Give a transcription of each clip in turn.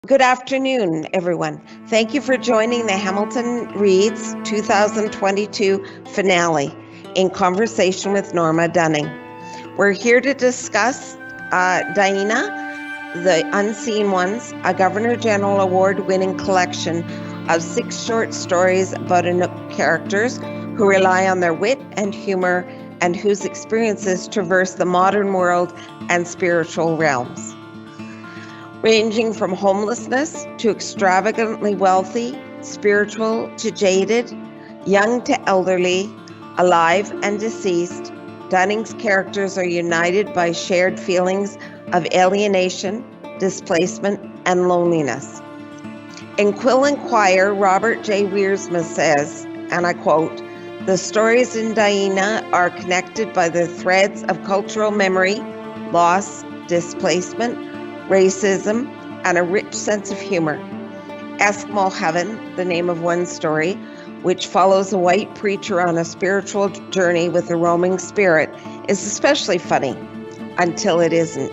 Good afternoon, everyone. Thank you for joining the Hamilton Reads 2022 finale in conversation with Norma Dunning. We're here to discuss Tainna, The Unseen Ones, a Governor General Award-winning collection of 6 short stories about Inuk characters who rely on their wit and humor and whose experiences traverse the modern world and spiritual realms. Ranging from homelessness to extravagantly wealthy, spiritual to jaded, young to elderly, alive and deceased, Dunning's characters are united by shared feelings of alienation, displacement, and loneliness. In Quill and Choir, Robert J. Wiersma says, and I quote, "The stories in Tainna are connected by the threads of cultural memory, loss, displacement, racism, and a rich sense of humor. Eskimo Heaven, the name of one story, which follows a white preacher on a spiritual journey with a roaming spirit, is especially funny, until it isn't.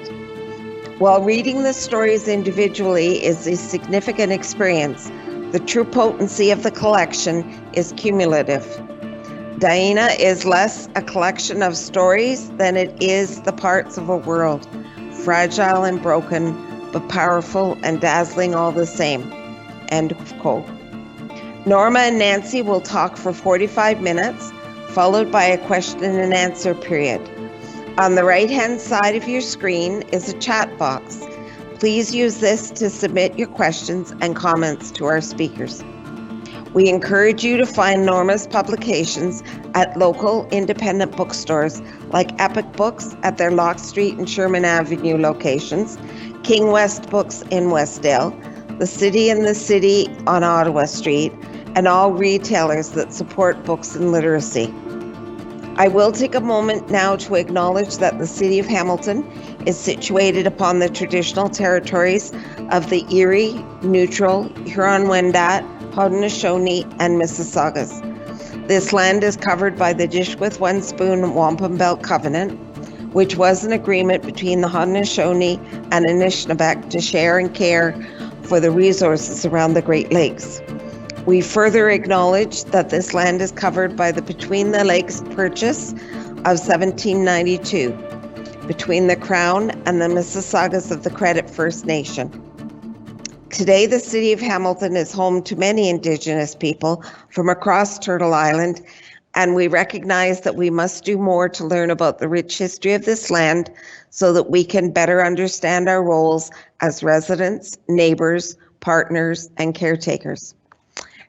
While reading the stories individually is a significant experience, the true potency of the collection is cumulative. Tainna is less a collection of stories than it is the parts of a world, fragile and broken, but powerful and dazzling all the same." End of quote. Norma and Nancy will talk for 45 minutes, followed by a question and answer period. On the right-hand side of your screen is a chat box. Please use this to submit your questions and comments to our speakers. We encourage you to find Norma's publications at local independent bookstores like Epic Books at their Lock Street and Sherman Avenue locations, King West Books in Westdale, The City in the City on Ottawa Street, and all retailers that support books and literacy. I will take a moment now to acknowledge that the City of Hamilton is situated upon the traditional territories of the Erie, Neutral, Huron-Wendat, Haudenosaunee, and Mississaugas. This land is covered by the Dish with One Spoon Wampum Belt Covenant, which was an agreement between the Haudenosaunee and Anishinaabe to share and care for the resources around the Great Lakes. We further acknowledge that this land is covered by the Between the Lakes Purchase of 1792 between the Crown and the Mississaugas of the Credit First Nation. Today, the City of Hamilton is home to many Indigenous people from across Turtle Island, and we recognize that we must do more to learn about the rich history of this land so that we can better understand our roles as residents, neighbors, partners, and caretakers.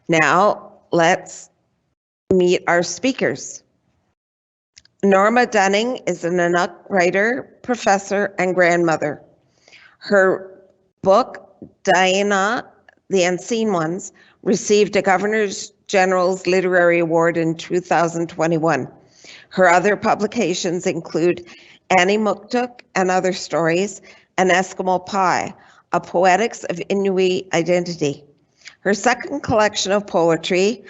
Now, let's meet our speakers. Norma Dunning is an Inuk writer, professor, and grandmother. Her book, Tainna, The Unseen Ones, received a Governor General's Literary Award in 2021. Her other publications include Annie Muktuk and Other Stories, and Eskimo Pie, A Poetics of Inuit Identity. Her second collection of poetry,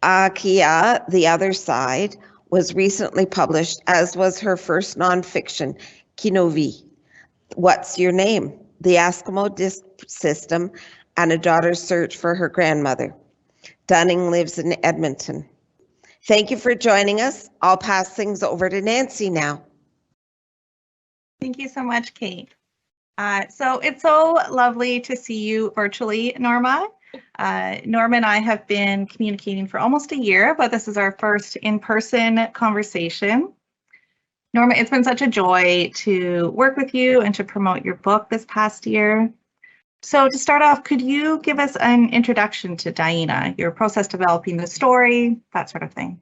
Akia, The Other Side, was recently published, as was her first nonfiction, Kinovi, What's Your Name? The Eskimo Disc System, and a daughter's search for her grandmother. Dunning lives in Edmonton. Thank you for joining us. I'll pass things over to Nancy now. Thank you so much, Kate. So it's so lovely to see you virtually, Norma. Norma and I have been communicating for almost a year, but this is our first in-person conversation. Norma, it's been such a joy to work with you and to promote your book this past year. So to start off, could you give us an introduction to Tainna, your process developing the story, that sort of thing?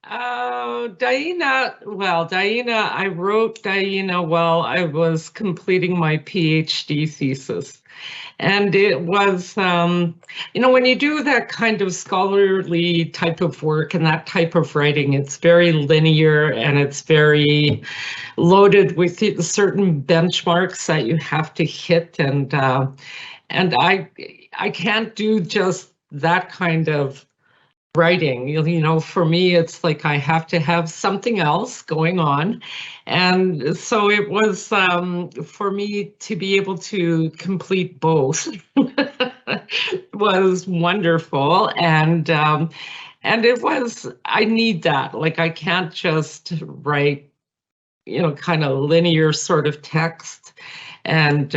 Tainna, I wrote Tainna while I was completing my PhD thesis. And it was, when you do that kind of scholarly type of work and that type of writing, it's very linear and it's very loaded with certain benchmarks that you have to hit. And I can't do just that kind of writing. For me, it's like I have to have something else going on. And so it was for me to be able to complete both was wonderful. And it was, I need that. Like, I can't just write, kind of linear sort of text. And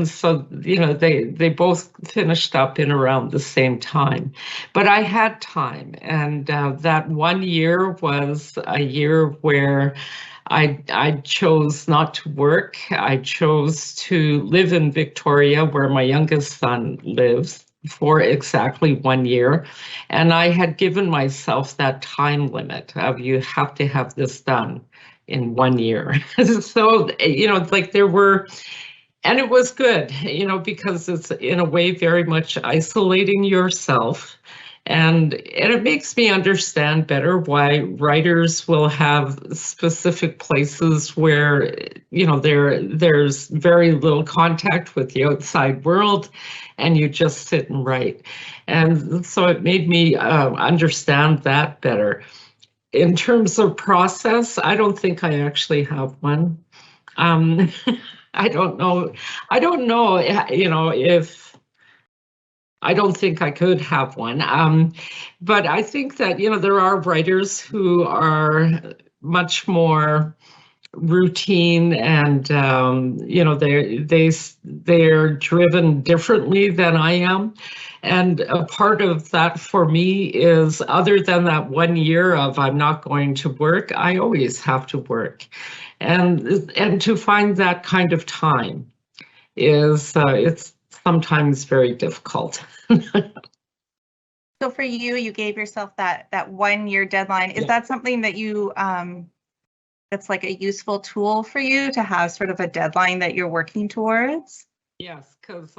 so, they both finished up in around the same time. But I had time, and that 1 year was a year where I chose not to work. I chose to live in Victoria, where my youngest son lives, for exactly 1 year. And I had given myself that time limit of, you have to have this done in 1 year. So, like, there were, and it was good, because it's in a way very much isolating yourself. And it makes me understand better why writers will have specific places where, there's very little contact with the outside world, and you just sit and write. And so it made me understand that better. In terms of process, I don't think I actually have one. I don't know. If I don't think I could have one. But I think that, there are writers who are much more routine, and they're driven differently than I am. And a part of that for me is, other than that 1 year of I'm not going to work, I always have to work. And to find that kind of time is it's sometimes very difficult. So for you, you gave yourself that 1 year deadline. Is that something that you that's like a useful tool for you, to have sort of a deadline that you're working towards? Yes, because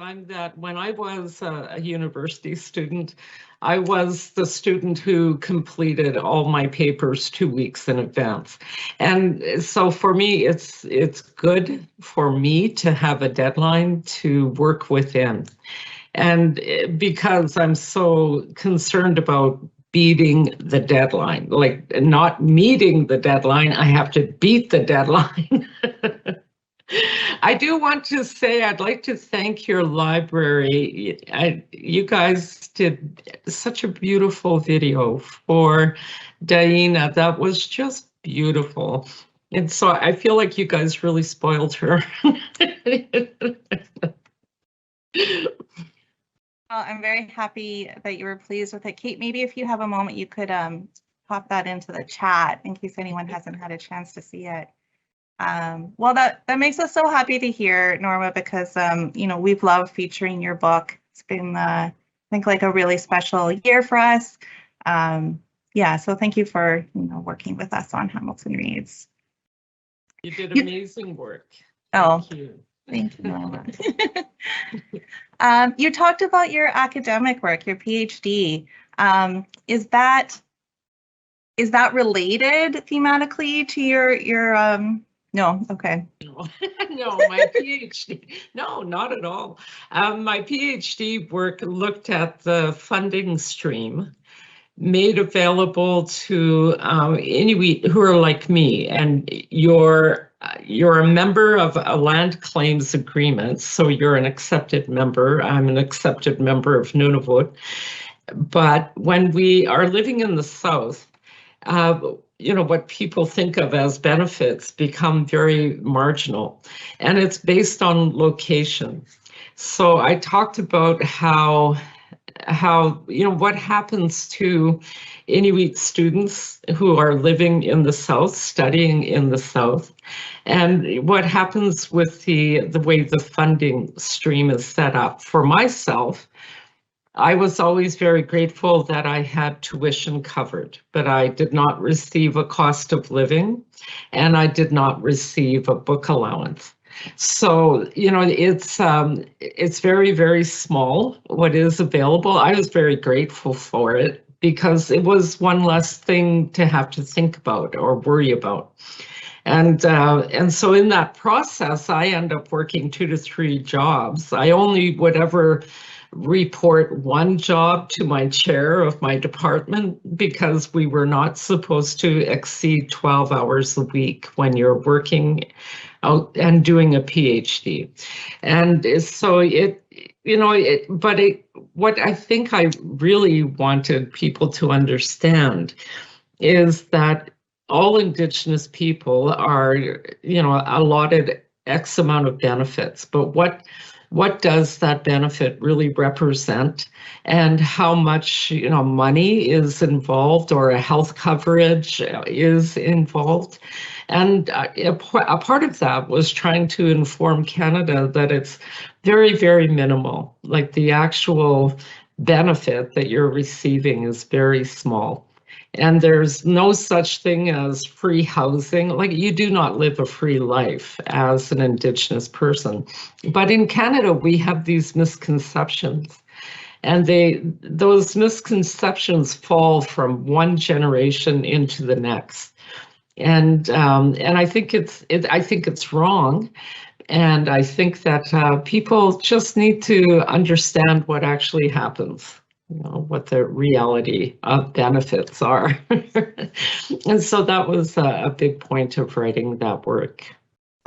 when I was a university student, I was the student who completed all my papers 2 weeks in advance. And so for me, it's good for me to have a deadline to work within. And because I'm so concerned about beating the deadline, like not meeting the deadline, I have to beat the deadline. I do want to say, I'd like to thank your library. You guys did such a beautiful video for Tainna. That was just beautiful. And so I feel like you guys really spoiled her. Well, I'm very happy that you were pleased with it. Kate, maybe if you have a moment, you could pop that into the chat in case anyone hasn't had a chance to see it. Well, that makes us so happy to hear, Norma, because we've loved featuring your book. It's been I think like a really special year for us. Yeah, so thank you for working with us on Hamilton Reads. You did amazing work. Thank you. Thank you, Norma. You talked about your academic work, your PhD. Is that related thematically to your no, okay. No, my PhD, no, not at all. My PhD work looked at the funding stream made available to Inuit who are like me, and you're a member of a land claims agreement, so you're an accepted member. I'm an accepted member of Nunavut. But when we are living in the South, what people think of as benefits become very marginal, and it's based on location. So I talked about how what happens to Inuit students who are living in the South, studying in the South, and what happens with the way the funding stream is set up. For myself, I was always very grateful that I had tuition covered, but I did not receive a cost of living, and I did not receive a book allowance. So, it's very, very small what is available. I was very grateful for it because it was one less thing to have to think about or worry about. And so in that process, I end up working 2 to 3 jobs. I only would ever report one job to my chair of my department because we were not supposed to exceed 12 hours a week when you're working out and doing a PhD. And so what I think I really wanted people to understand is that all Indigenous people are, allotted X amount of benefits, but what does that benefit really represent, and how much money is involved or a health coverage is involved? And a part of that was trying to inform Canada that it's very, very minimal. Like the actual benefit that you're receiving is very small. And there's no such thing as free housing. Like, you do not live a free life as an Indigenous person. But in Canada, we have these misconceptions. And those misconceptions fall from one generation into the next. And I think it's wrong. And I think that people just need to understand what actually happens. What the reality of benefits are. And so that was a big point of writing that work.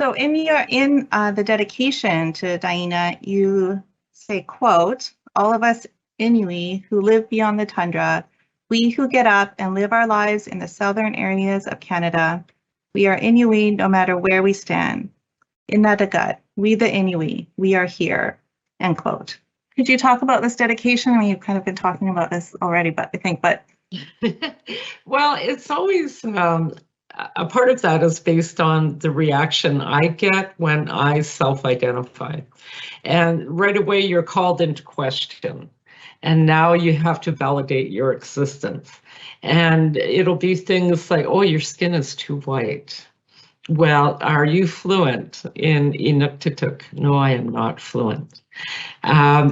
So in the dedication to Tainna, you say, quote, "All of us Inuit who live beyond the tundra, we who get up and live our lives in the southern areas of Canada, we are Inuit no matter where we stand. Inadagut, we the Inuit, we are here," end quote. Could you talk about this dedication? I mean, you've kind of been talking about this already, but Well, it's always a part of that is based on the reaction I get when I self-identify. And right away, you're called into question. And now you have to validate your existence. And it'll be things like, oh, your skin is too white. Well, are you fluent in Inuk? No, I am not fluent. And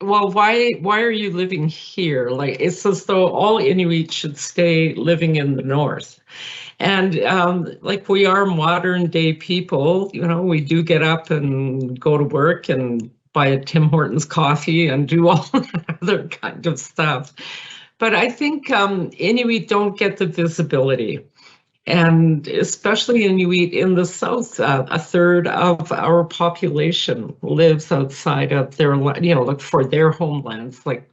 why are you living here? Like, it's as though all Inuit should stay living in the north. And like, we are modern day people, we do get up and go to work and buy a Tim Hortons coffee and do all that other kind of stuff. But I think Inuit don't get the visibility. And especially Inuit in the south, a third of our population lives outside of their, look for their homelands. Like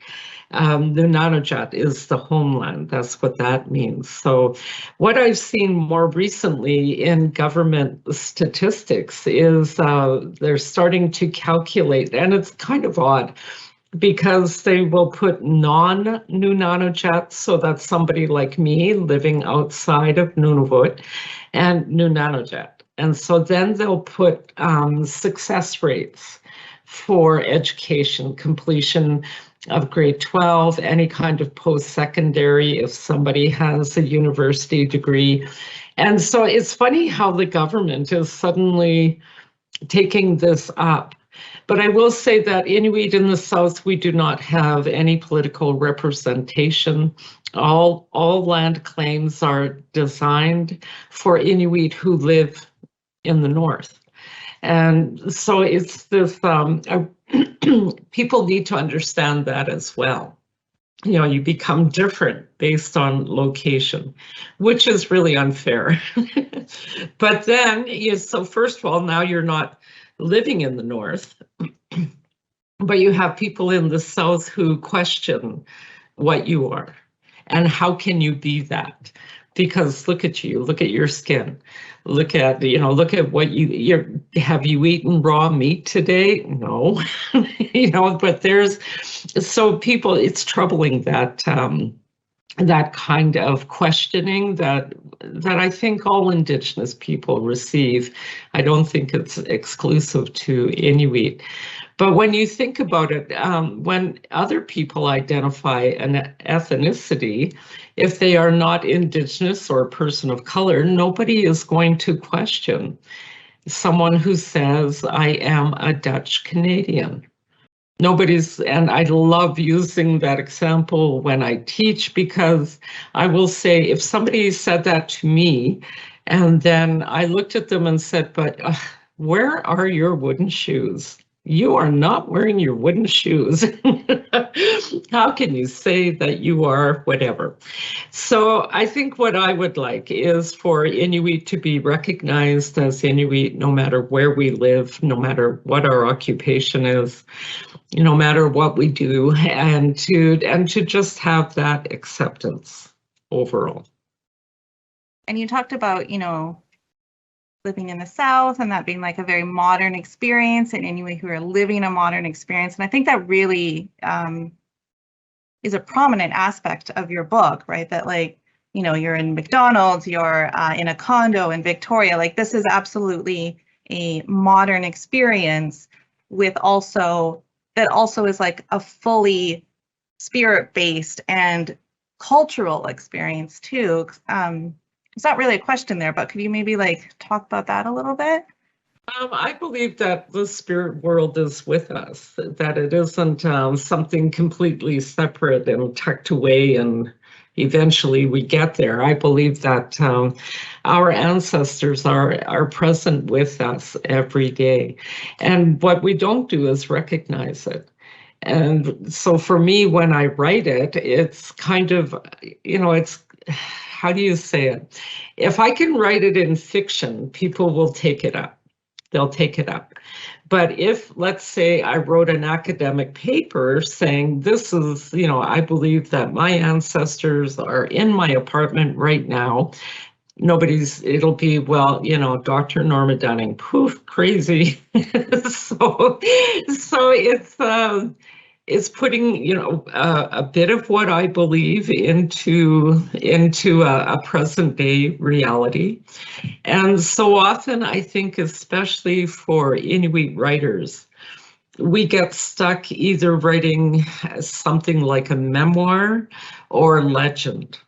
Nunanujat is the homeland. That's what that means. So what I've seen more recently in government statistics is they're starting to calculate, and it's kind of odd, because they will put non-Nunanujat, so that's somebody like me living outside of Nunavut, and Nunanujat. And so then they'll put success rates for education, completion of grade 12, any kind of post-secondary if somebody has a university degree. And so it's funny how the government is suddenly taking this up. But I will say that Inuit in the South, we do not have any political representation. All land claims are designed for Inuit who live in the North. And so it's this, people need to understand that as well. You become different based on location, which is really unfair. But then, so first of all, now you're not living in the North, but you have people in the South who question what you are and how can you be that? Because look at you, look at your skin, look at what have you eaten raw meat today? No, but so people, it's troubling that that kind of questioning that I think all Indigenous people receive. I don't think it's exclusive to Inuit. But when you think about it, when other people identify an ethnicity, if they are not Indigenous or a person of color, nobody is going to question someone who says, I am a Dutch Canadian. And I love using that example when I teach, because I will say, if somebody said that to me, and then I looked at them and said, but where are your wooden shoes? you are not wearing your wooden shoes. How can you say that you are whatever? So I think what I would like is for Inuit to be recognized as Inuit no matter where we live, no matter what our occupation is, no matter what we do, and to just have that acceptance overall. And you talked about, living in the South and that being like a very modern experience, and Inuit who are living a modern experience. And I think that really is a prominent aspect of your book, right? That like, you're in McDonald's, you're in a condo in Victoria. Like this is absolutely a modern experience with that also is like a fully spirit-based and cultural experience too. It's not really a question there, but could you maybe like talk about that a little bit? I believe that the spirit world is with us, that it isn't something completely separate and tucked away and eventually we get there. I believe that our ancestors are present with us every day. And what we don't do is recognize it. And so for me, when I write it, it's kind of, it's, how do you say it? If I can write it in fiction, people will take it up. They'll take it up. But if, let's say, I wrote an academic paper saying this is, I believe that my ancestors are in my apartment right now, it'll be, well, Dr. Norma Dunning, poof, crazy. so it's putting, a bit of what I believe into a present day reality. And so often I think, especially for Inuit writers, we get stuck either writing something like a memoir or legend.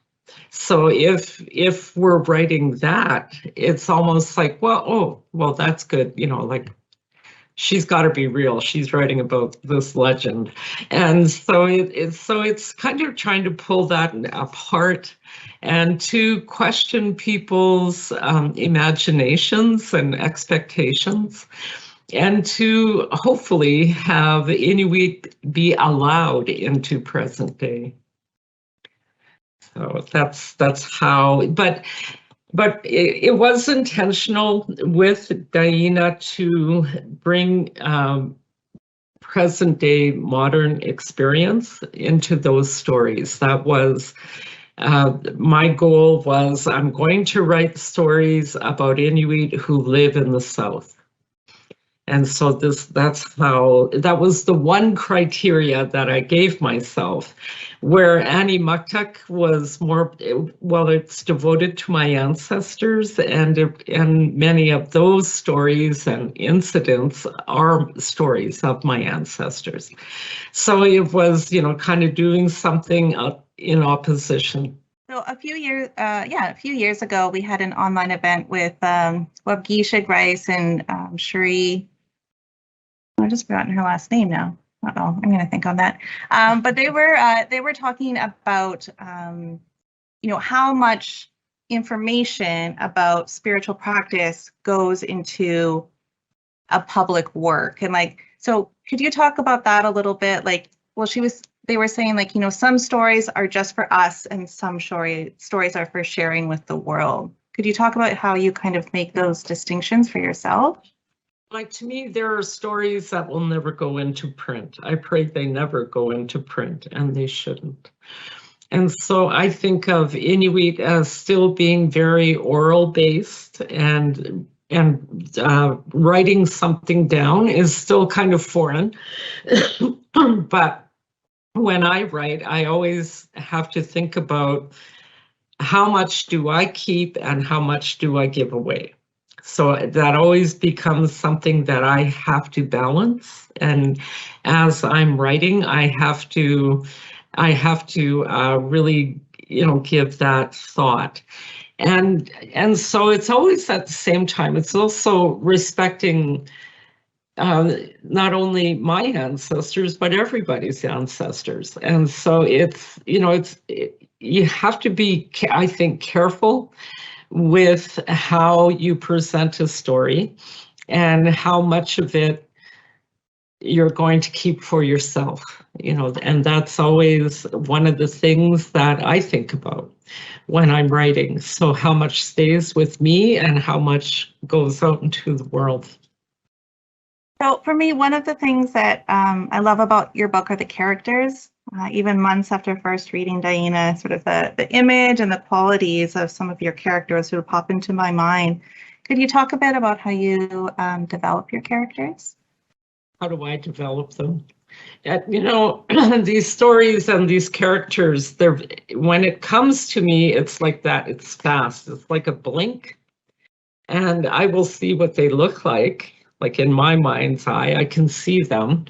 So if we're writing that, it's almost like, well, that's good, like she's got to be real. She's writing about this legend. And so it's kind of trying to pull that apart and to question people's imaginations and expectations, and to hopefully have Inuit be allowed into present day. So that's how, but it was intentional with Tainna to bring present day modern experience into those stories. That was my goal. Was I'm going to write stories about Inuit who live in the South. And so that was the one criteria that I gave myself, where Annie Muktuk was more, well, it's devoted to my ancestors, and many of those stories and incidents are stories of my ancestors. So it was, kind of doing something in opposition. So a few years ago, we had an online event with Wabgisha Grice and Cherie. I've just forgotten her last name now. Uh-oh, I'm going to think on that. But they were talking about, how much information about spiritual practice goes into a public work. And like, so could you talk about that a little bit? Like, well, they were saying like, some stories are just for us and some stories are for sharing with the world. Could you talk about how you kind of make those distinctions for yourself? Like, to me, there are stories that will never go into print. I pray they never go into print, and they shouldn't. And so I think of Inuit as still being very oral based, and writing something down is still kind of foreign. But when I write, I always have to think about how much do I keep and how much do I give away. So that always becomes something that I have to balance. And as I'm writing, I have to really, give that thought. And so it's always at the same time, it's also respecting not only my ancestors, but everybody's ancestors. And so you have to be, I think, careful with how you present a story and how much of it you're going to keep for yourself, you know, and that's always one of the things that I think about when I'm writing. So how much stays with me and how much goes out into the world. So for me, one of the things that I love about your book are the characters. Even months after first reading Tainna, sort of the image and the qualities of some of your characters sort of pop into my mind. Could you talk a bit about how you develop your characters? How do I develop them? You know, these stories and these characters, they're, when it comes to me, it's like that. It's fast. It's like a blink. And I will see what they look like in my mind's eye, I can see them.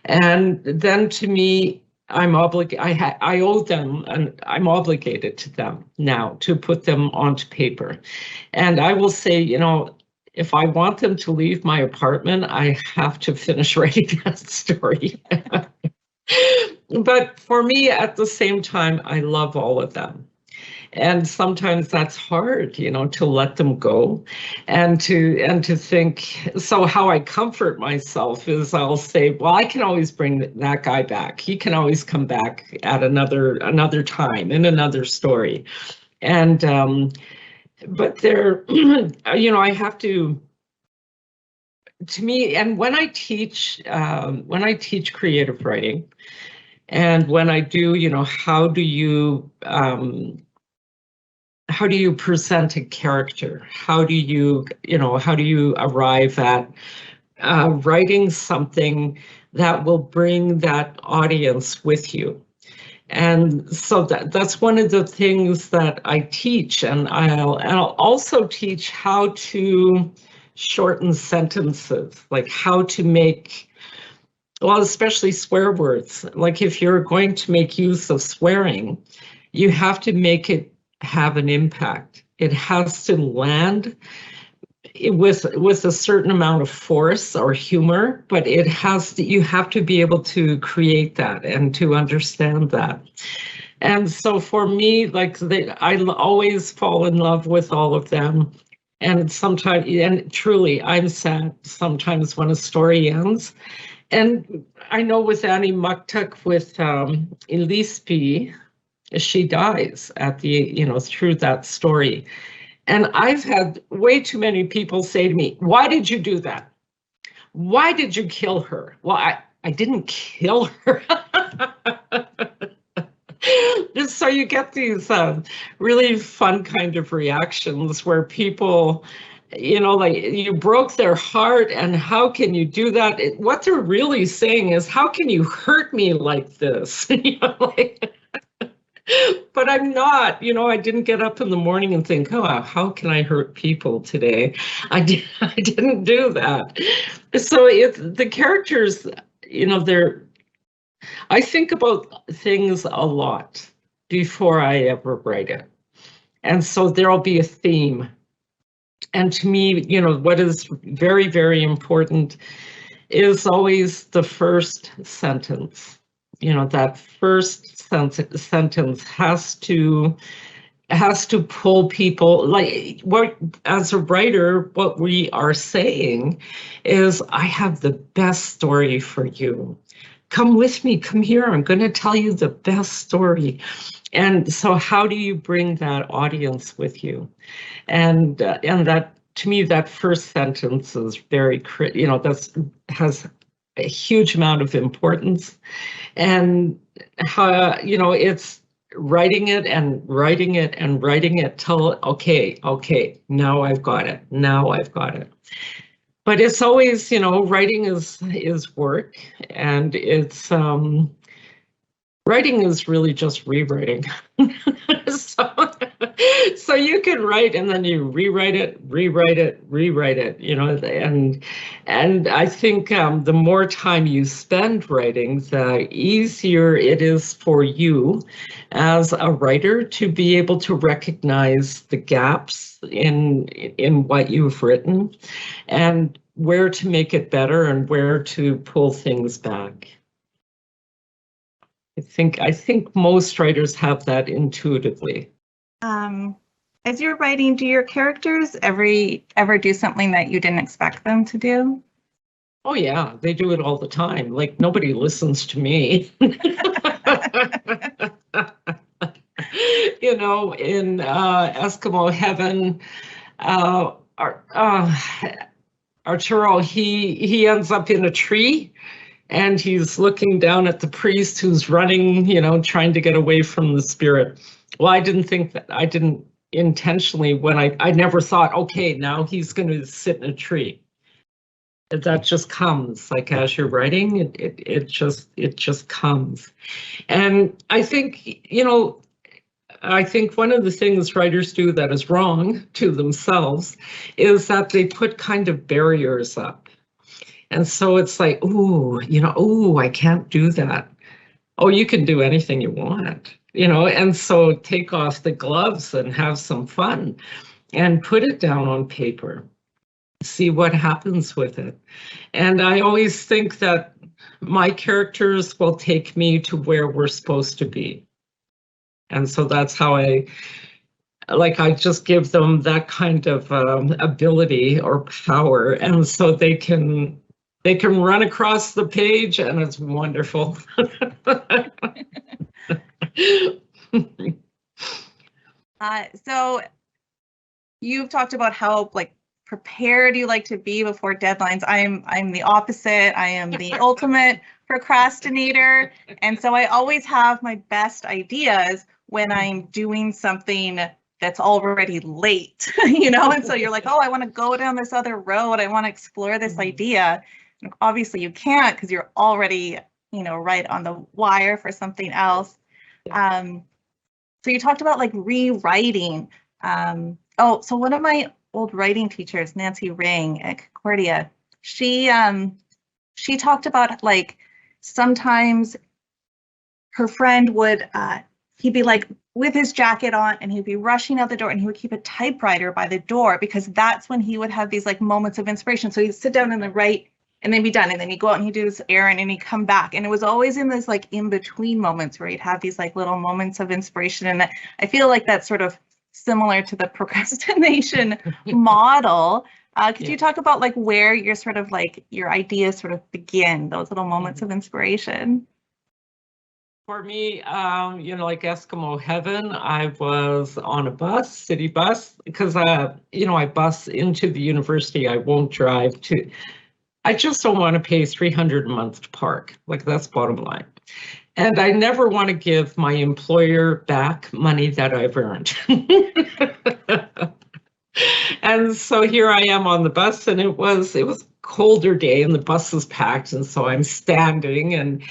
And then to me, I'm obligated, I owe them, and I'm obligated to them now to put them onto paper. And I will say, you know, if I want them to leave my apartment, I have to finish writing that story. But for me, at the same time, I love all of them. And sometimes that's hard, you know, to let them go and to think. So how I comfort myself is I'll say, well, I can always bring that guy back. He can always come back at another time in another story. And but there, you know, I have to me, and when I teach creative writing, and when I do, you know, how do you present a character? How do you arrive at writing something that will bring that audience with you? And so that's one of the things that I teach, and I'll also teach how to shorten sentences, like how to make, well, especially swear words. Like if you're going to make use of swearing, you have to make it have an impact. It has to land with a certain amount of force or humor, but it has to, you have to be able to create that and to understand that. And so for me, like I always fall in love with all of them. And sometimes, and truly, I'm sad sometimes when a story ends. And I know with Annie Muktuk, with Elispi, she dies at the, you know, through that story. And I've had way too many people say to me, why did you do that? Why did you kill her? Well, I didn't kill her. So you get these really fun kind of reactions where people, you know, like, you broke their heart and how can you do that? What they're really saying is, how can you hurt me like this? You know, like, but I'm not, you know, I didn't get up in the morning and think, oh, how can I hurt people today? I didn't do that. So the characters, you know, I think about things a lot before I ever write it. And so there'll be a theme. And to me, you know, what is very, very important is always the first sentence. You know, that first sentence has to pull people, like, what, as a writer, what we are saying is, I have the best story for you. Come with me, come here, I'm going to tell you the best story. And so how do you bring that audience with you? And that, to me, that first sentence is very, you know, has a huge amount of importance. And how, you know, it's writing it and writing it and writing it till, okay, now I've got it. But it's always, you know, writing is work, and it's writing is really just rewriting. So you can write and then you rewrite it, you know, and I think the more time you spend writing, the easier it is for you as a writer to be able to recognize the gaps in what you've written and where to make it better and where to pull things back. I think most writers have that intuitively. As you're writing, do your characters ever do something that you didn't expect them to do? Oh yeah, they do it all the time. Like nobody listens to me. You know, in Eskimo heaven, uh, Arturo, he ends up in a tree and he's looking down at the priest who's running, you know, trying to get away from the spirit. Well, I didn't intentionally, when I never thought, okay, now he's going to sit in a tree. That just comes, like as you're writing, it just comes. And I think, you know, I think one of the things writers do that is wrong to themselves is that they put kind of barriers up. And so it's like, ooh, you know, ooh, I can't do that. Oh, you can do anything you want, you know, and so take off the gloves and have some fun and put it down on paper. See what happens with it. And I always think that my characters will take me to where we're supposed to be. And so that's how I just give them that kind of ability or power. And so they can run across the page and it's wonderful. So you've talked about how like prepared you like to be before deadlines. I'm the opposite. I am the ultimate procrastinator. And so I always have my best ideas when I'm doing something that's already late, you know? And so you're like, oh, I want to go down this other road. I want to explore this idea. And obviously you can't because you're already, you know, right on the wire for something else. So you talked about like rewriting. So one of my old writing teachers, Nancy Ring at Concordia, she talked about like sometimes her friend would he'd be like with his jacket on and he'd be rushing out the door and he would keep a typewriter by the door because that's when he would have these like moments of inspiration. So he'd sit down and then write and then be done, and then he'd go out and he'd do his errand and he'd come back, and it was always in this like in between moments where he'd have these like little moments of inspiration. And I feel like that's sort of similar to the procrastination model. Could you talk about like where your sort of like your ideas sort of begin, those little moments of inspiration? For me, you know, like Eskimo heaven, I was on a bus, city bus, because you know, I bus into the university. I won't drive to. I just don't want to pay $300 a month to park. Like that's bottom line. And I never want to give my employer back money that I've earned. And so here I am on the bus, and it was a colder day, and the bus was packed, and so I'm standing, and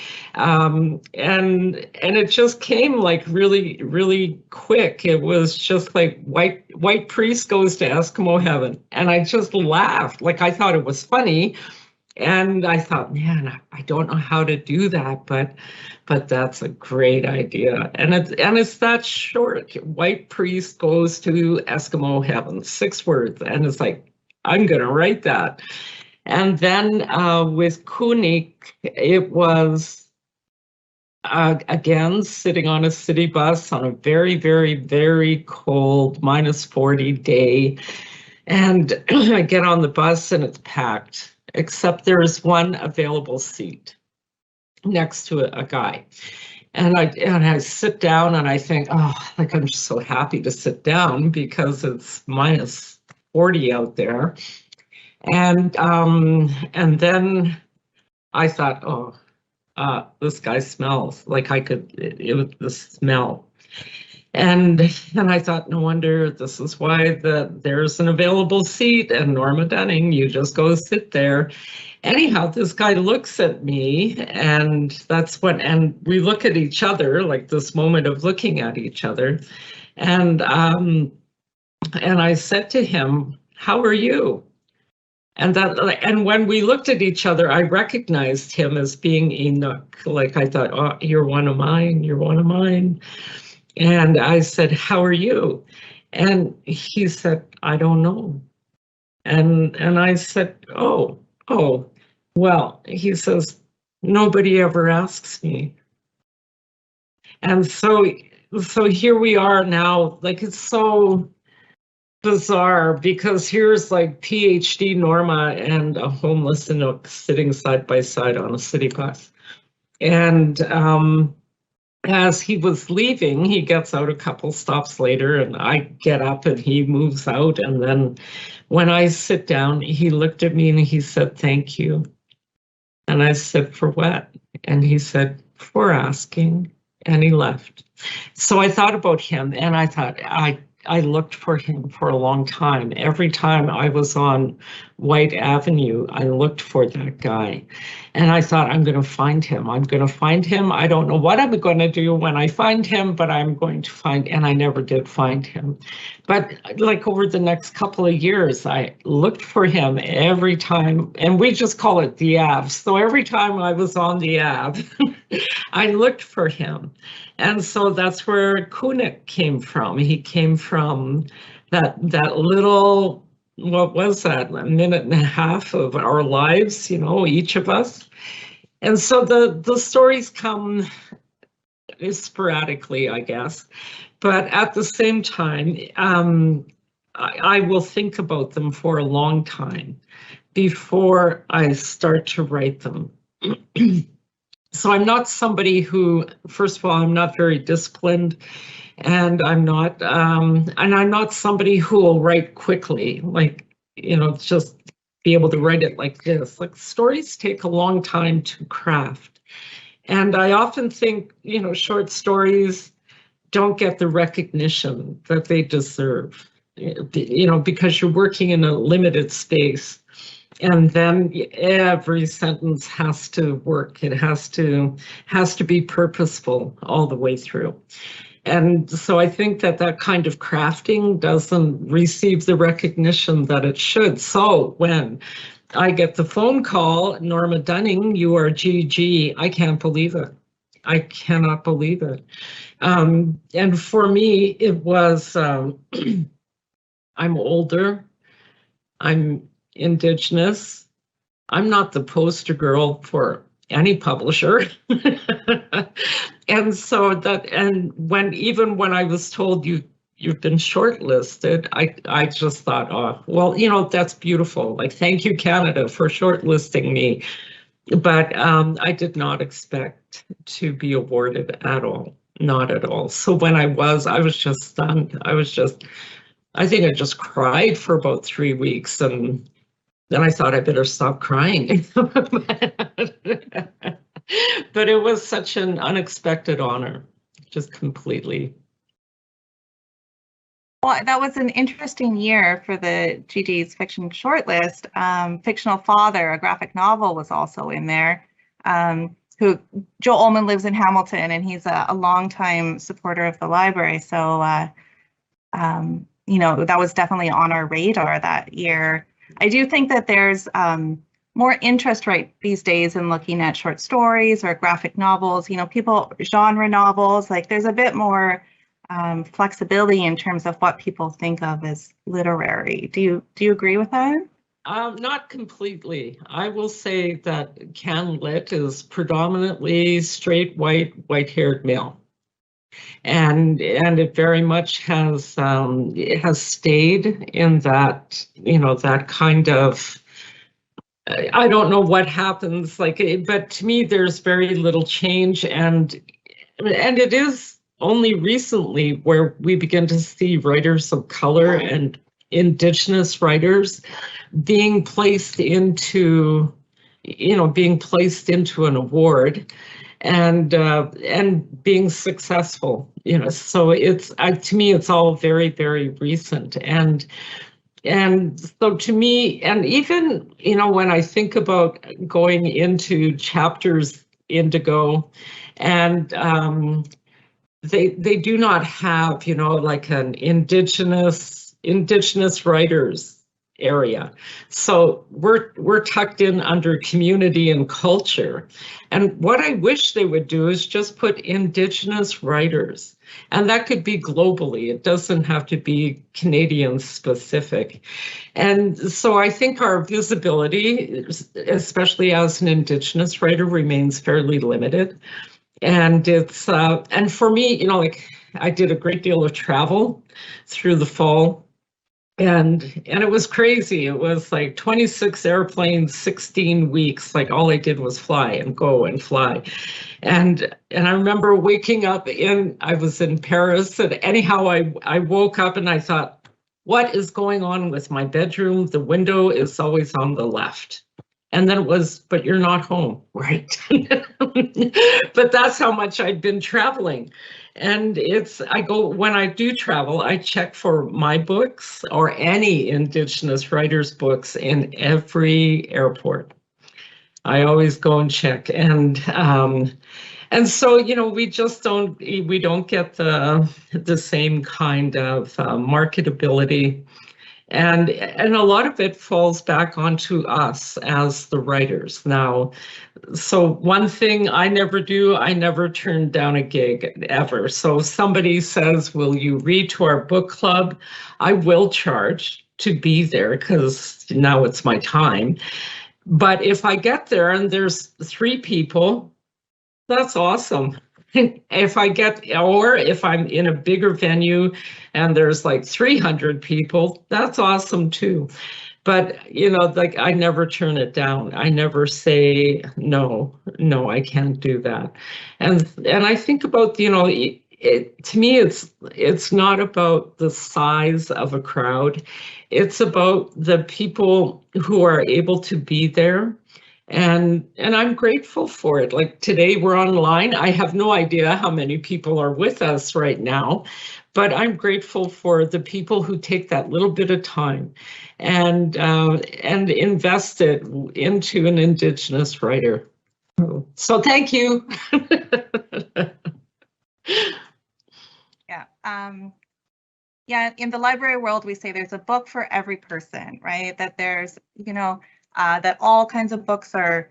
it just came like really quick. It was just like white priest goes to Eskimo heaven, and I just laughed, like I thought it was funny. And I thought, man, I don't know how to do that, but that's a great idea. And it's that short. White priest goes to Eskimo heaven, 6 words. And it's like, I'm going to write that. And then with Kunik, it was, again, sitting on a city bus on a very, very, very cold -40 day. And I get on the bus and it's packed, except there is one available seat next to a guy. And I sit down and I think, oh, like I'm just so happy to sit down because it's -40 out there. And then I thought, oh, this guy smells like it was the smell. And I thought, no wonder this is why there's an available seat, and Norma Dunning, you just go sit there. Anyhow, this guy looks at me, and and we look at each other, like this moment of looking at each other. And I said to him, how are you? And when we looked at each other, I recognized him as being Inuk. Like I thought, oh, you're one of mine, you're one of mine. And I said, how are you? And he said, I don't know. And I said, oh, well, he says, nobody ever asks me. And so here we are now, like it's so bizarre because here's like PhD Norma and a homeless Inuk sitting side by side on a city bus. And as he was leaving, he gets out a couple stops later, and I get up and he moves out. And then when I sit down, he looked at me and he said, "Thank you." And I said, "For what?" And he said, "For asking." And he left. So I thought about him, and I thought, I looked for him for a long time. Every time I was on White Avenue, I looked for that guy. And I thought, I'm going to find him. I'm going to find him. I don't know what I'm going to do when I find him, but I'm going to find, and I never did find him. But like over the next couple of years, I looked for him every time, and we just call it the Ave. So every time I was on the Ave, I looked for him. And so that's where Inuk came from. He came from that little, what was that, a minute and a half of our lives, you know, each of us. And so the stories come sporadically, I guess. But at the same time, I will think about them for a long time before I start to write them. So I'm not somebody who, first of all, I'm not very disciplined, and I'm not somebody who will write quickly, like, you know, just be able to write it like this. Like, stories take a long time to craft. And I often think, you know, short stories don't get the recognition that they deserve, you know, because you're working in a limited space. And then every sentence has to work. It has to be purposeful all the way through. And so I think that kind of crafting doesn't receive the recognition that it should. So when I get the phone call, "Norma Dunning, you are GG," I can't believe it. I cannot believe it. And for me, it was, I'm older, I'm Indigenous. I'm not the poster girl for any publisher. And so even when I was told you've been shortlisted, I just thought, oh, well, you know, that's beautiful. Like, thank you, Canada, for shortlisting me. But I did not expect to be awarded at all, not at all. So when I was just stunned. I think I just cried for about 3 weeks, and then I thought I better stop crying. But it was such an unexpected honor, just completely. Well, that was an interesting year for the GG's fiction shortlist. Fictional Father, a graphic novel, was also in there. Who Joe Ullman lives in Hamilton, and he's a longtime supporter of the library. So, you know, that was definitely on our radar that year. I do think that there's more interest right these days in looking at short stories or graphic novels, you know, genre novels. Like, there's a bit more flexibility in terms of what people think of as literary. Do you agree with that? Not completely. I will say that CanLit is predominantly straight white-haired male. And it very much has stayed in that, you know, that kind of, I don't know what happens, like, but to me there's very little change, and it is only recently where we begin to see writers of color and Indigenous writers being placed into an award and being successful, you know. So it's to me it's all very, very recent, and so to me, and even, you know, when I think about going into Chapters Indigo, and they do not have, you know, like an Indigenous writers area. So we're tucked in under community and culture. And what I wish they would do is just put Indigenous writers, and that could be globally. It doesn't have to be Canadian specific. And so I think our visibility, especially as an Indigenous writer, remains fairly limited. And it's and for me, you know, like, I did a great deal of travel through the fall And it was crazy. It was like 26 airplanes, 16 weeks. Like all I did was fly and go and fly. And I remember waking up I was in Paris, and anyhow I woke up and I thought, what is going on with my bedroom? The window is always on the left. And then it was, but you're not home, right? But that's how much I'd been traveling. And when I do travel, I check for my books or any Indigenous writers' books in every airport. I always go and check. And so, we just don't get the same kind of marketability. And a lot of it falls back onto us as the writers now. So one thing I never do, I never turn down a gig ever. So if somebody says, will you read to our book club? I will charge to be there because now it's my time. But if I get there and there's 3 people, that's awesome. If I'm in a bigger venue and there's like 300 people, that's awesome too. But, like I never turn it down. I never say, no, I can't do that. And I think about, to me, it's not about the size of a crowd. It's about the people who are able to be there. And I'm grateful for it. Like today we're online. I have no idea how many people are with us right now, but I'm grateful for the people who take that little bit of time and invest it into an Indigenous writer. So thank you. Yeah. In the library world, we say there's a book for every person, right? That there's, that all kinds of books are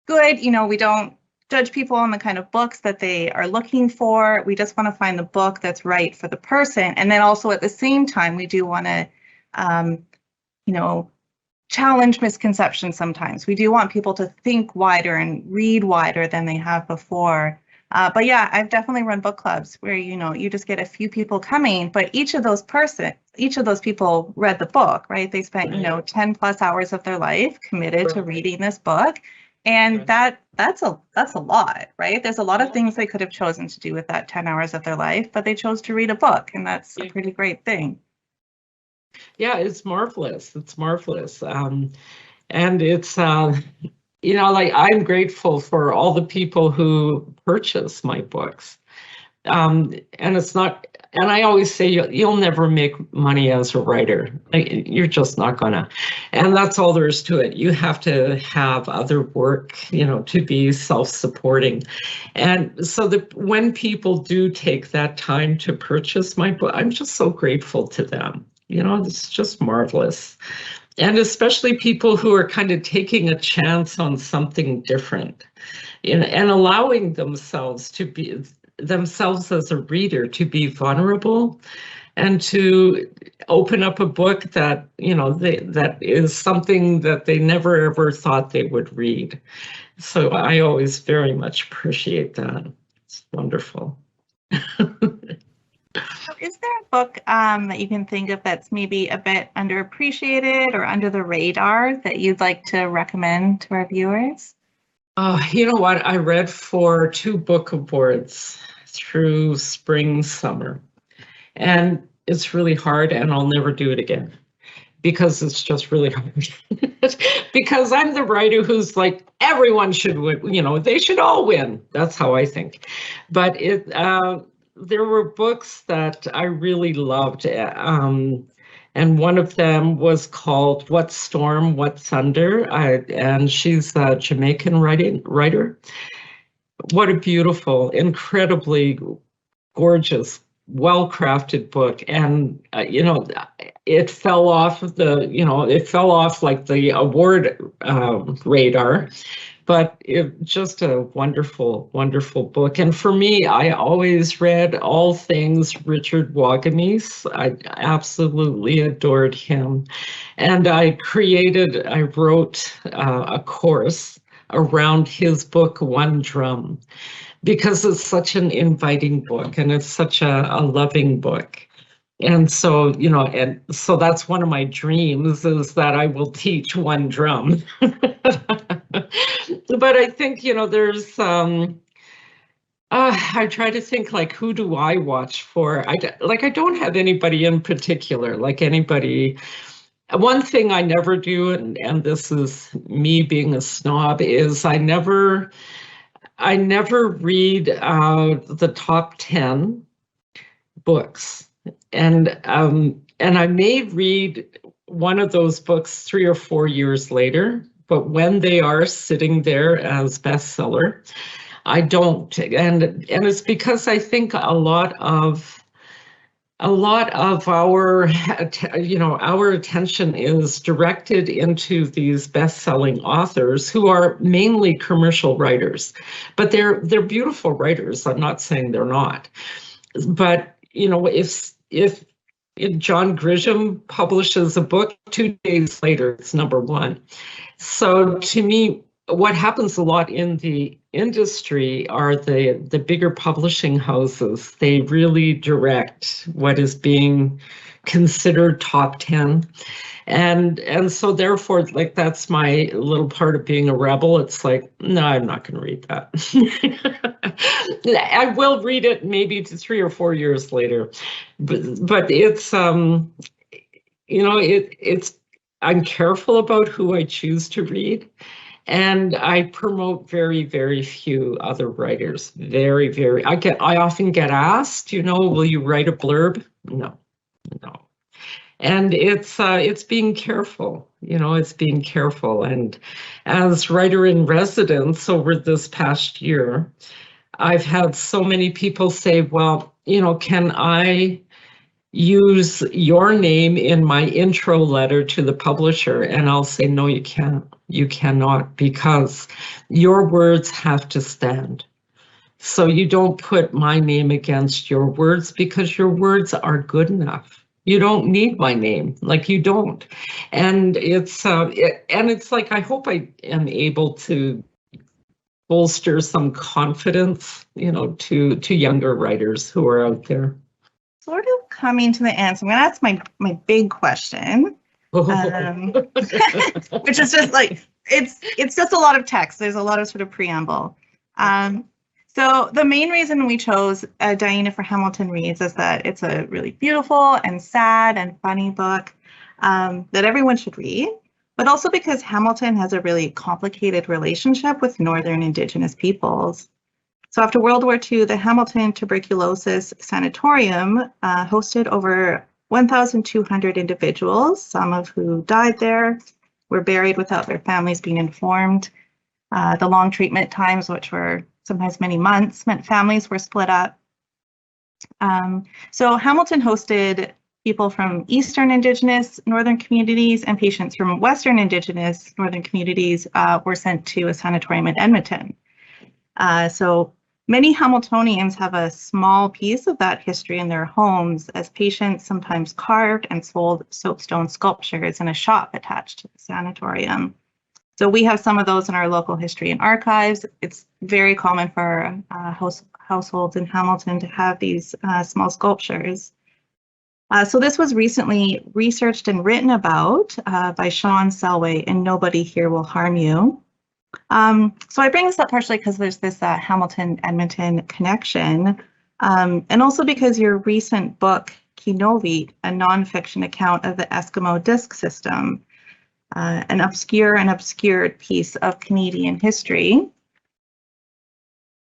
good. We don't judge people on the kind of books that they are looking for. We just want to find the book that's right for the person. And then also at the same time, we do want to, challenge misconceptions sometimes. We do want people to think wider and read wider than they have before. But yeah, I've definitely run book clubs where, you just get a few people coming, but each of those people read the book, right? They spent, 10 plus hours of their life committed to reading this book. And that's a lot, right? There's a lot of things they could have chosen to do with that 10 hours of their life, but they chose to read a book, and that's a pretty great thing. Yeah, it's marvelous. It's marvelous. And it's, like I'm grateful for all the people who purchase my books. And it's not, and I always say you'll never make money as a writer. You're just not gonna. And that's all there is to it. You have to have other work, to be self-supporting. And so when people do take that time to purchase my book, I'm just so grateful to them. It's just marvelous. And especially people who are kind of taking a chance on something different, and allowing themselves to be themselves as a reader, to be vulnerable and to open up a book that, that is something that they never ever thought they would read. So I always very much appreciate that. It's wonderful. So is there a book that you can think of that's maybe a bit underappreciated or under the radar that you'd like to recommend to our viewers? You know what? I read for 2 book awards through spring, summer, and it's really hard, and I'll never do it again because it's just really hard. Because I'm the writer who's like, everyone should win, they should all win. That's how I think. But there were books that I really loved, and one of them was called What Storm, What Thunder, and she's a Jamaican writer. What a beautiful, incredibly gorgeous, well-crafted book. And, it fell off like the award radar. But just a wonderful, wonderful book. And for me, I always read all things Richard Wagamese. I absolutely adored him. And I wrote a course around his book, One Drum, because it's such an inviting book and it's such a loving book. And so, and so that's one of my dreams, is that I will teach one drum. But I think, there's, I try to think, like, who do I watch for? I don't have anybody in particular, like anybody. One thing I never do, and this is me being a snob, is I never read the top 10 books. And I may read one of those books 3 or 4 years later, but when they are sitting there as bestseller, I don't. And it's because I think a lot of our attention is directed into these best-selling authors who are mainly commercial writers, but they're beautiful writers. I'm not saying they're not, but if John Grisham publishes a book, 2 days later it's #1. So to me, what happens a lot in the industry are the bigger publishing houses. They really direct what is being considered top 10. And so therefore, like, that's my little part of being a rebel. It's like, no, I'm not going to read that. I will read it maybe 3 or 4 years later, but it's it's I'm careful about who I choose to read, and I promote very, very few other writers. Very, very. I often get asked, will you write a blurb? No. And it's being careful, it's being careful. And as writer in residence over this past year, I've had so many people say, well, can I use your name in my intro letter to the publisher? And I'll say, no, you can't. You cannot, because your words have to stand. So you don't put my name against your words, because your words are good enough. You don't need my name, like, you don't. And it's like, I hope I am able to bolster some confidence, to younger writers who are out there. Sort of coming to the end, so I'm going to ask my big question, which is just like, it's just a lot of text. There's a lot of sort of preamble. So the main reason we chose Tainna for Hamilton Reads is that it's a really beautiful and sad and funny book that everyone should read, but also because Hamilton has a really complicated relationship with Northern Indigenous peoples. So after World War II, the Hamilton Tuberculosis Sanatorium hosted over 1,200 individuals, some of who died there, were buried without their families being informed. The long treatment times, which were sometimes many months, meant families were split up. So Hamilton hosted people from Eastern Indigenous Northern communities, and patients from Western Indigenous Northern communities were sent to a sanatorium in Edmonton. So many Hamiltonians have a small piece of that history in their homes, as patients sometimes carved and sold soapstone sculptures in a shop attached to the sanatorium. So we have some of those in our local history and archives. It's very common for households in Hamilton to have these small sculptures. So this was recently researched and written about by Sean Selway in Nobody Here Will Harm You. So I bring this up partially because there's this Hamilton-Edmonton connection, and also because your recent book, Kinovit, a nonfiction account of the Eskimo disc system, an obscure and obscured piece of Canadian history.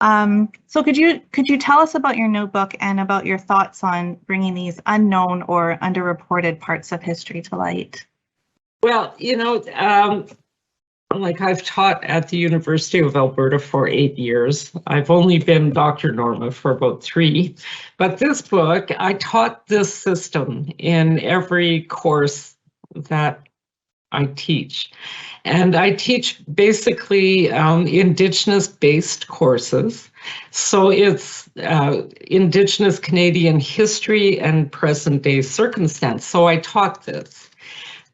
So could you tell us about your new book and about your thoughts on bringing these unknown or underreported parts of history to light? Well, like, I've taught at the University of Alberta for 8 years. I've only been Dr. Norma for about 3. But this book, I taught this system in every course that I teach. And I teach basically Indigenous-based courses. So it's Indigenous Canadian history and present-day circumstance. So I taught this.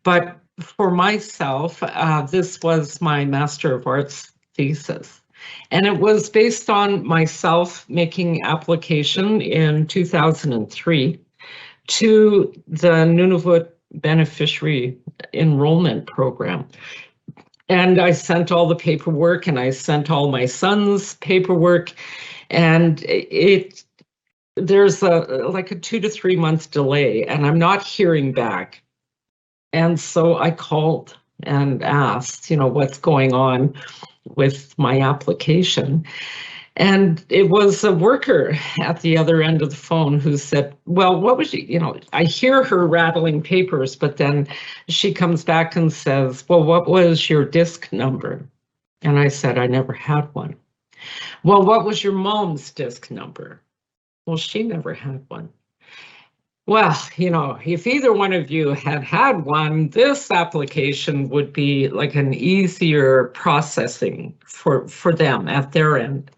But for myself, this was my Master of Arts thesis. And it was based on myself making application in 2003 to the Nunavut beneficiary enrollment program. And I sent all the paperwork, and I sent all my son's paperwork, and there's like a 2 to 3 month delay, and I'm not hearing back. And so I called and asked, what's going on with my application. And it was a worker at the other end of the phone who said, well, what was I hear her rattling papers, but then she comes back and says, well, what was your disc number? And I said, I never had one. Well, what was your mom's disc number? Well, she never had one. Well, if either one of you had one, this application would be like an easier processing for them at their end.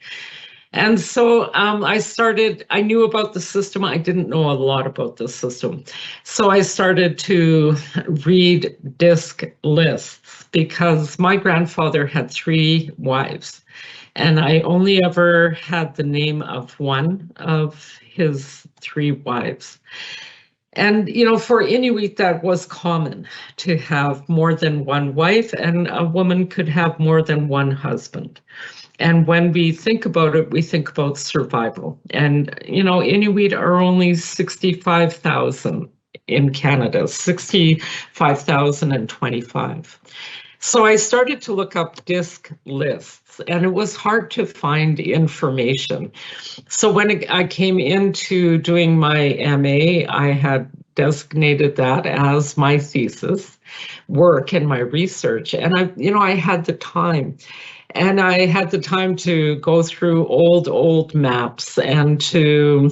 And so I knew about the system. I didn't know a lot about the system. So I started to read disc lists because my grandfather had 3 wives, and I only ever had the name of one of his 3 wives. And, for Inuit, that was common to have more than one wife, and a woman could have more than one husband. And when we think about it, we think about survival. And, Inuit are only 65,000 in Canada, 65,025. So I started to look up disc lists, and it was hard to find information. So when I came into doing my MA, I had designated that as my thesis work and my research. And I had the time. And I had the time to go through old maps and to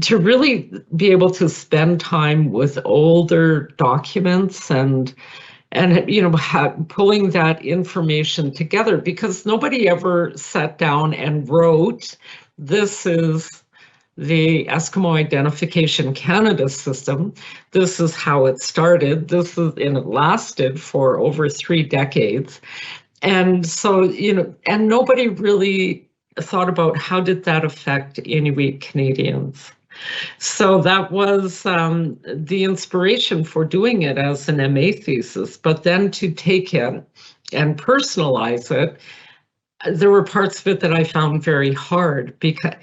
really be able to spend time with older documents and pulling that information together, because nobody ever sat down and wrote, this is the Eskimo Identification Canada system. This is how it started. And it lasted for over 3 decades. And so, and nobody really thought about how did that affect Inuit Canadians. So that was the inspiration for doing it as an MA thesis. But then to take it and personalize it, there were parts of it that I found very hard,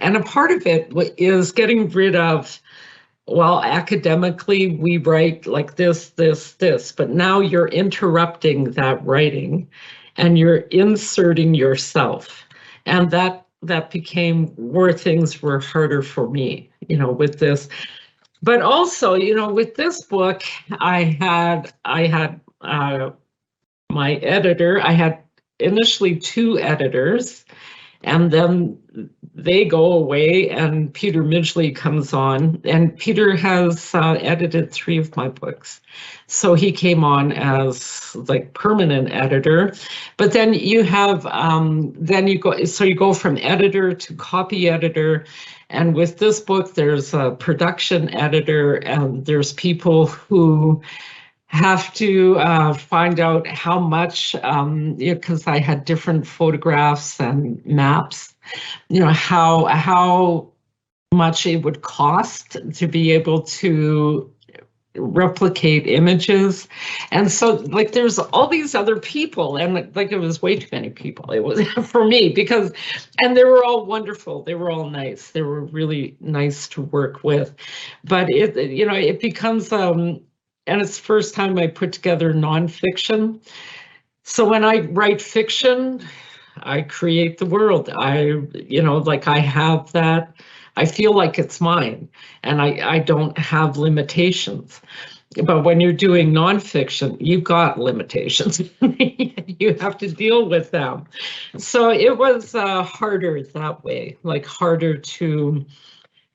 and a part of it is getting rid of, well, academically we write like this, but now you're interrupting that writing and you're inserting yourself. And that became where things were harder for me, with this. But also, with this book, I had my editor. I had initially 2 editors, and then they go away and Peter Midgley comes on, and Peter has edited 3 of my books. So he came on as like permanent editor, but then you have, you go from editor to copy editor. And with this book, there's a production editor, and there's people who have to find out how much, because I had different photographs and maps, how much it would cost to be able to replicate images. And so like there's all these other people, and like it was way too many people. It was for me, and they were all wonderful. They were all nice. They were really nice to work with. But it becomes and it's the first time I put together nonfiction. So when I write fiction, I create the world. I have that. I feel like it's mine, and I don't have limitations. But when you're doing nonfiction, you've got limitations. You have to deal with them. So it was harder that way, like harder to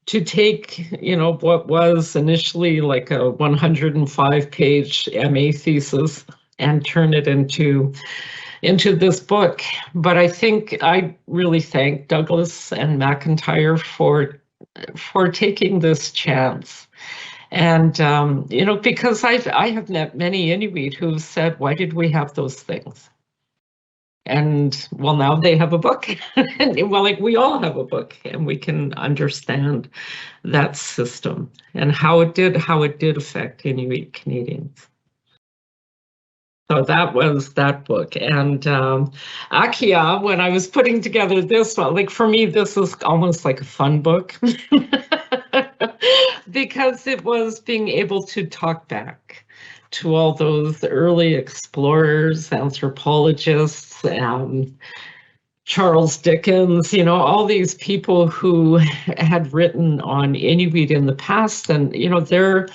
take, what was initially like a 105-page MA thesis and turn it into this book. But I think I really thank Douglas and McIntyre for taking this chance. And, because I have met many Inuit who've said, why did we have those things? And well, now they have a book. And well, like we all have a book, and we can understand that system and how it did affect Inuit Canadians. So that was that book. And Akia, when I was putting together this one, like for me, this is almost like a fun book because it was being able to talk back to all those early explorers, anthropologists, Charles Dickens, you know, all these people who had written on Inuit in the past, and you know, their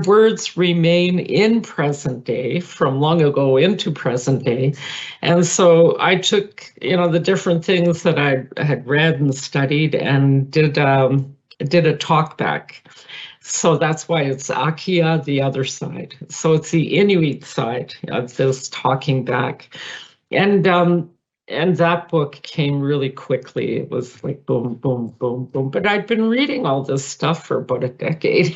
words remain in present day, from long ago into present day. And so I took, you know, the different things that I had read and studied and did a talk back. So that's why it's Akia, the other side. So it's the Inuit side of this talking back. And that book came really quickly. It was like boom, boom, boom, boom. But I'd been reading all this stuff for about a decade.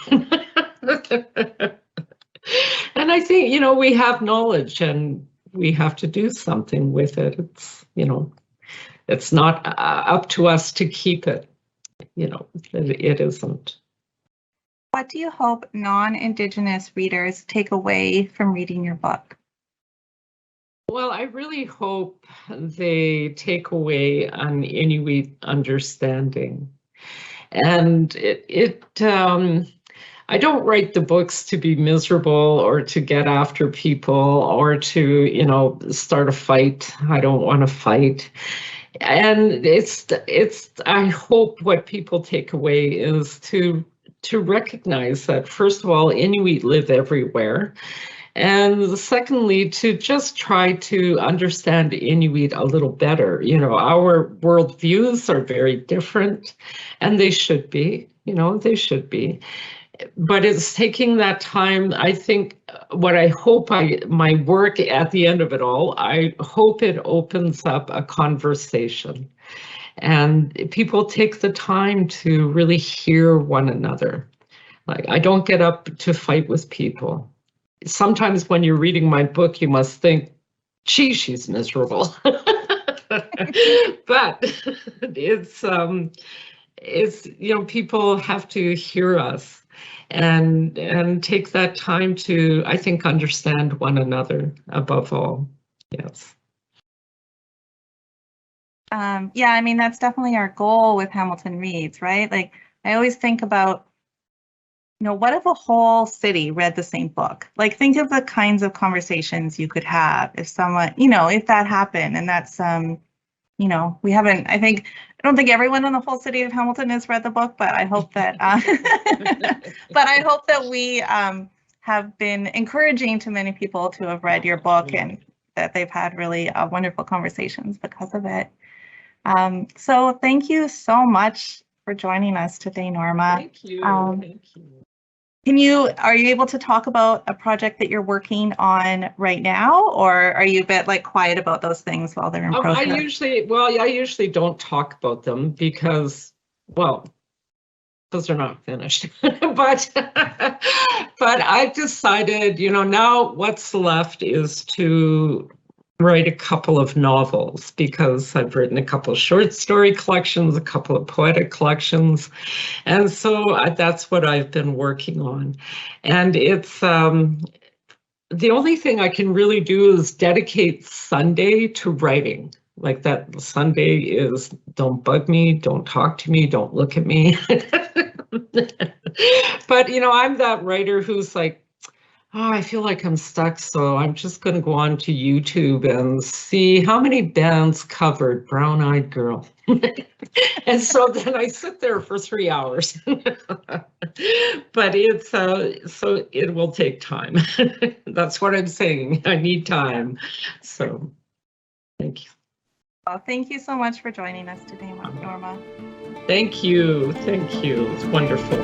And I think, you know, we have knowledge and we have to do something with it. It's, you know, it's not up to us to keep it. You know, it isn't. What do you hope non-Indigenous readers take away from reading your book? Well, I really hope they take away an Inuit understanding. And I don't write the books to be miserable or to get after people or to, you know, start a fight. I don't want to fight. And I hope what people take away is to recognize that, first of all, Inuit live everywhere. And secondly, to just try to understand Inuit a little better. You know, our worldviews are very different, and they should be, you know, they should be. But it's taking that time. I think what I hope my work at the end of it all, I hope it opens up a conversation and people take the time to really hear one another. Like, I don't get up to fight with people. Sometimes when you're reading my book, you must think, gee, she's miserable. But it's, you know, people have to hear us and take that time to, I think, understand one another above all. Yes. Yeah, I mean, that's definitely our goal with Hamilton Reads, right? Like, I always think about, you know, what if a whole city read the same book? Like, think of the kinds of conversations you could have if someone, you know, if that happened. And that's, you know, I don't think everyone in the whole city of Hamilton has read the book, but I hope that, but I hope that we have been encouraging to many people to have read your book and that they've had really wonderful conversations because of it. So thank you so much for joining us today, Norma. Thank you. Thank you. Are you able to talk about a project that you're working on right now, or are you a bit like quiet about those things while they're in process? I usually don't talk about them because they're not finished. but I've decided, you know, now what's left is to write a couple of novels, because I've written a couple of short story collections, a couple of poetic collections. And so that's what I've been working on. And it's the only thing I can really do is dedicate Sunday to writing. Like, that Sunday is don't bug me, don't talk to me, don't look at me. But, you know, I'm that writer who's like, oh, I feel like I'm stuck, so I'm just going to go on to YouTube and see how many bands covered Brown Eyed Girl. And so then I sit there for 3 hours. But it's so it will take time. That's what I'm saying. I need time. So thank you. Well, thank you so much for joining us today, Norma. Thank you. Thank you. It's wonderful.